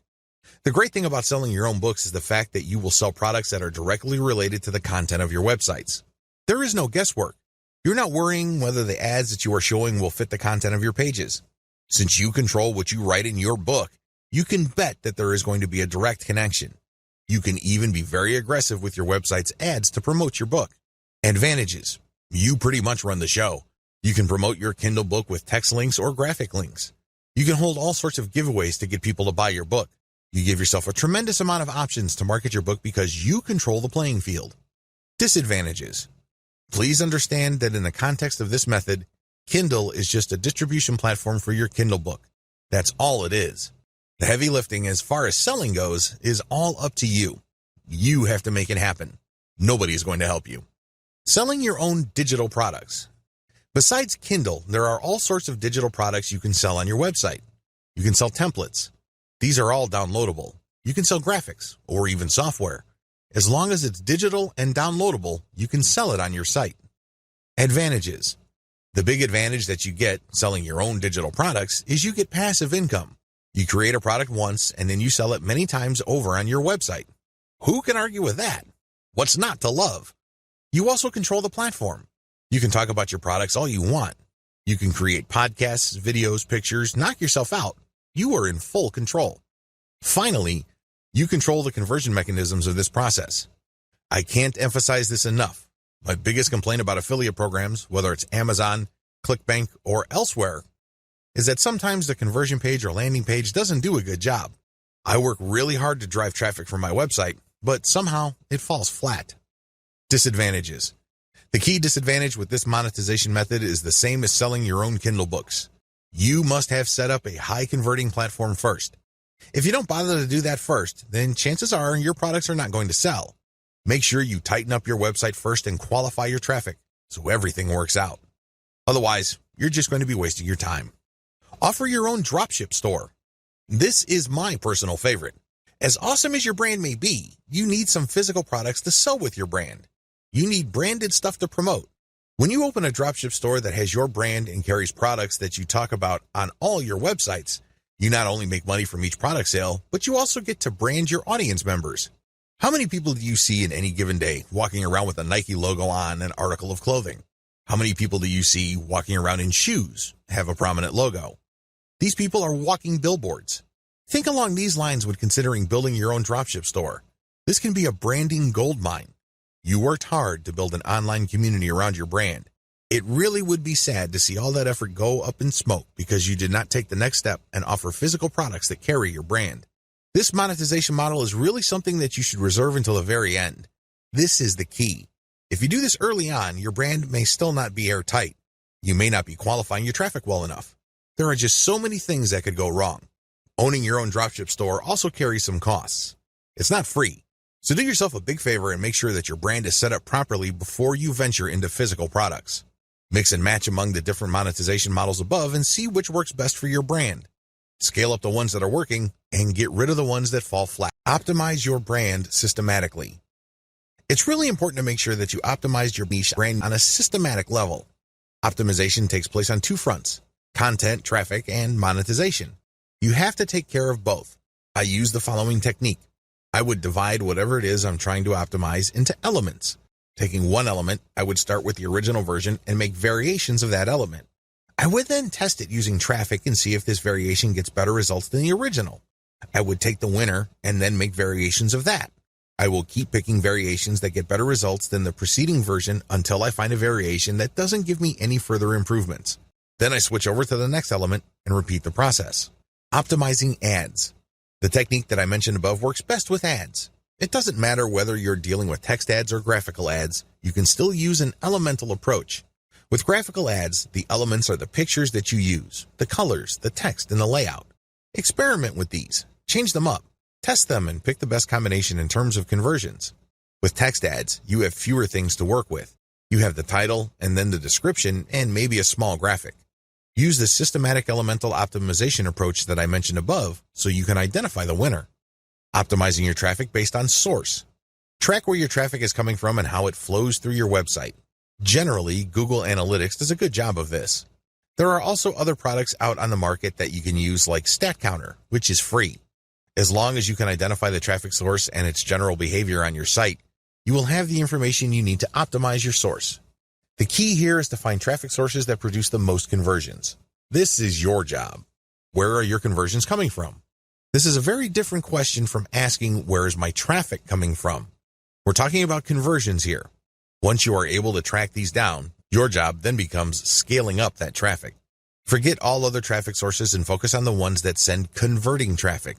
The great thing about selling your own books is the fact that you will sell products that are directly related to the content of your websites. There is no guesswork. You're not worrying whether the ads that you are showing will fit the content of your pages. Since you control what you write in your book, you can bet that there is going to be a direct connection. You can even be very aggressive with your website's ads to promote your book. Advantages. You pretty much run the show. You can promote your Kindle book with text links or graphic links. You can hold all sorts of giveaways to get people to buy your book. You give yourself a tremendous amount of options to market your book because you control the playing field. Disadvantages. Please understand that in the context of this method, Kindle is just a distribution platform for your Kindle book. That's all it is. The heavy lifting as far as selling goes is all up to you. You have to make it happen. Nobody is going to help you. Selling your own digital products. Besides Kindle, there are all sorts of digital products you can sell on your website. You can sell templates. These are all downloadable. You can sell graphics or even software. As long as it's digital and downloadable, you can sell it on your site. Advantages. The big advantage that you get selling your own digital products is you get passive income. You create a product once and then you sell it many times over on your website. Who can argue with that? What's not to love? You also control the platform. You can talk about your products all you want. You can create podcasts, videos, pictures, knock yourself out. You are in full control. Finally, you control the conversion mechanisms of this process. I can't emphasize this enough. My biggest complaint about affiliate programs, whether it's Amazon, ClickBank, or elsewhere, is that sometimes the conversion page or landing page doesn't do a good job. I work really hard to drive traffic from my website, but somehow it falls flat. Disadvantages. The key disadvantage with this monetization method is the same as selling your own Kindle books. You must have set up a high-converting platform first. If you don't bother to do that first, then chances are your products are not going to sell. Make sure you tighten up your website first and qualify your traffic so everything works out. Otherwise, you're just going to be wasting your time. Offer your own dropship store. This is my personal favorite. As awesome as your brand may be, you need some physical products to sell with your brand. You need branded stuff to promote. When you open a dropship store that has your brand and carries products that you talk about on all your websites, you not only make money from each product sale, but you also get to brand your audience members. How many people do you see in any given day walking around with a Nike logo on an article of clothing? How many people do you see walking around in shoes, have a prominent logo? These people are walking billboards. Think along these lines when considering building your own dropship store. This can be a branding goldmine. You worked hard to build an online community around your brand. It really would be sad to see all that effort go up in smoke because you did not take the next step and offer physical products that carry your brand. This monetization model is really something that you should reserve until the very end. This is the key. If you do this early on, your brand may still not be airtight. You may not be qualifying your traffic well enough. There are just so many things that could go wrong. Owning your own dropship store also carries some costs. It's not free. So do yourself a big favor and make sure that your brand is set up properly before you venture into physical products. Mix and match among the different monetization models above and see which works best for your brand. Scale up the ones that are working and get rid of the ones that fall flat. Optimize your brand systematically. It's really important to make sure that you optimize your niche brand on a systematic level. Optimization takes place on two fronts: content, traffic, and monetization. You have to take care of both. I use the following technique. I would divide whatever it is I'm trying to optimize into elements. Taking one element, I would start with the original version and make variations of that element. I would then test it using traffic and see if this variation gets better results than the original. I would take the winner and then make variations of that. I will keep picking variations that get better results than the preceding version until I find a variation that doesn't give me any further improvements. Then I switch over to the next element and repeat the process. Optimizing ads. The technique that I mentioned above works best with ads. It doesn't matter whether you're dealing with text ads or graphical ads, you can still use an elemental approach. With graphical ads, the elements are the pictures that you use, the colors, the text, and the layout. Experiment with these. Change them up. Test them and pick the best combination in terms of conversions. With text ads, you have fewer things to work with. You have the title, and then the description, and maybe a small graphic. Use the systematic elemental optimization approach that I mentioned above so you can identify the winner. Optimizing your traffic based on source. Track where your traffic is coming from and how it flows through your website. Generally, Google Analytics does a good job of this. There are also other products out on the market that you can use like StatCounter, which is free. As long as you can identify the traffic source and its general behavior on your site, you will have the information you need to optimize your source. The key here is to find traffic sources that produce the most conversions. This is your job. Where are your conversions coming from? This is a very different question from asking, where is my traffic coming from? We're talking about conversions here. Once you are able to track these down, your job then becomes scaling up that traffic. Forget all other traffic sources and focus on the ones that send converting traffic.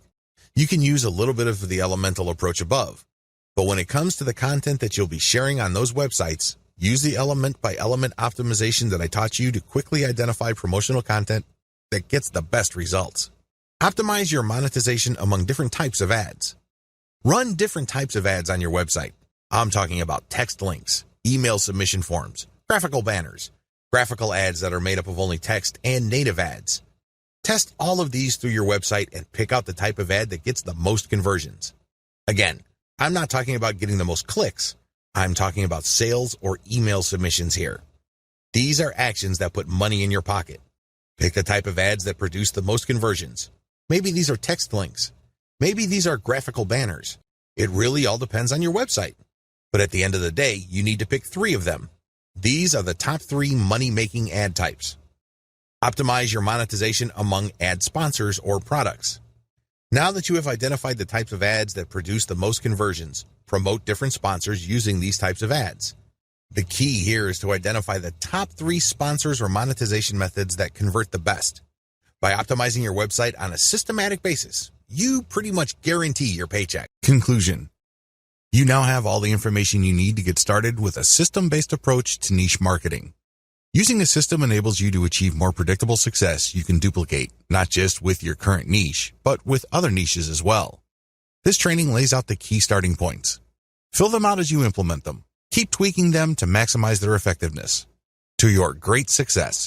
You can use a little bit of the elemental approach above, but when it comes to the content that you'll be sharing on those websites, use the element by element optimization that I taught you to quickly identify promotional content that gets the best results. Optimize your monetization among different types of ads. Run different types of ads on your website. I'm talking about text links, email submission forms, graphical banners, graphical ads that are made up of only text, and native ads. Test all of these through your website and pick out the type of ad that gets the most conversions. Again, I'm not talking about getting the most clicks. I'm talking about sales or email submissions here. These are actions that put money in your pocket. Pick the type of ads that produce the most conversions. Maybe these are text links. Maybe these are graphical banners. It really all depends on your website. But at the end of the day, you need to pick 3 of them. These are the top 3 money-making ad types. Optimize your monetization among ad sponsors or products. Now that you have identified the types of ads that produce the most conversions, promote different sponsors using these types of ads. The key here is to identify the top 3 sponsors or monetization methods that convert the best. By optimizing your website on a systematic basis, you pretty much guarantee your paycheck. Conclusion. You now have all the information you need to get started with a system-based approach to niche marketing. Using a system enables you to achieve more predictable success you can duplicate, not just with your current niche, but with other niches as well. This training lays out the key starting points. Fill them out as you implement them. Keep tweaking them to maximize their effectiveness. To your great success.